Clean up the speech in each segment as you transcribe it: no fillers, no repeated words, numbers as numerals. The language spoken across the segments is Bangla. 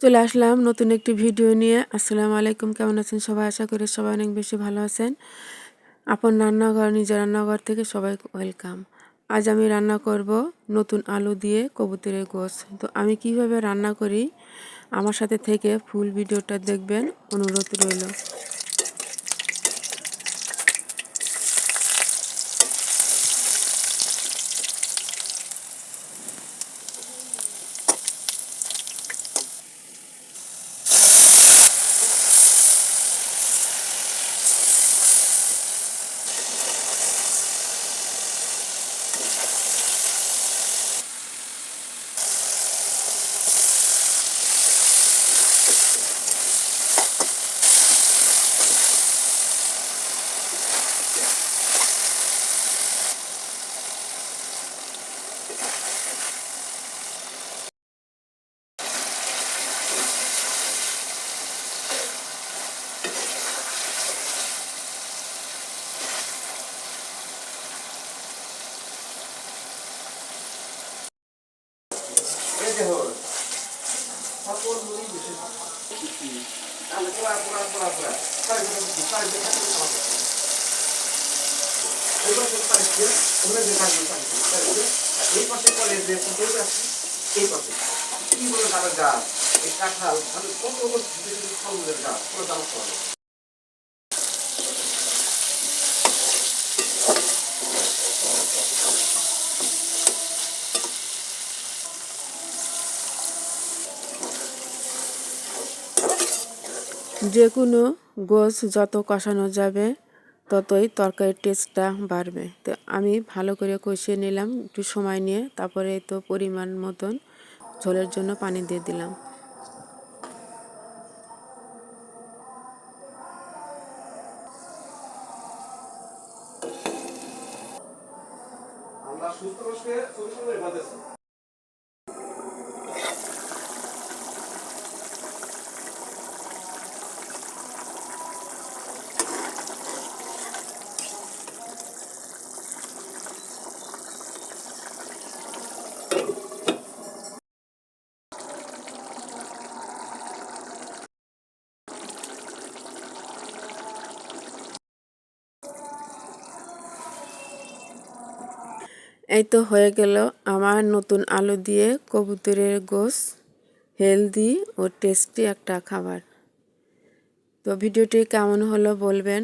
চলে আসলাম নতুন একটি ভিডিও নিয়ে। আসসালামু আলাইকুম, কেমন আছেন সবাই? আশা করি সবাই অনেক বেশি ভালো আছেন। আপন রান্নাঘর, নিজের রান্নাঘর থেকে সবাই ওয়েলকাম। আজ আমি রান্না করব নতুন আলু দিয়ে কবুতরের গোশত। তো আমি কিভাবে রান্না করি আমার সাথে থেকে ফুল ভিডিওটা দেখবেন, অনুরোধ রইল। এই পাশে কলেজে এই পাশে কি বলে তারা গাছ এই কাঁঠাল মানে কত কত ফলমূলের গাছ পুরো দাম করে। যে কোনো গোশত যত কষানো যাবে ততই তরকারির টেস্টটা বাড়বে। তো আমি ভালো করে কষিয়ে নিলাম একটু সময় নিয়ে। তারপরে তো পরিমাণ মতন ঝোলের জন্য পানি দিয়ে দিলাম। আমরা সুস্থ বসে সবসময় বাঁধেছি। এই তো হয়ে গেল আমার নতুন আলু দিয়ে কবুতরের গোশত, হেলদি ও টেস্টি একটা খাবার। তো ভিডিওটি কেমন হলো বলবেন।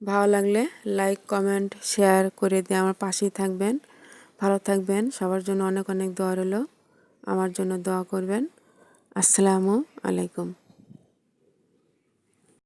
ভালো লাগলে লাইক, কমেন্ট, শেয়ার করে দিয়ে আমার পাশেই থাকবেন। ভালো থাকবেন, সবার জন্য অনেক অনেক দোয়া রইল। আমার জন্য দোয়া করবেন। আসসালামু আলাইকুম।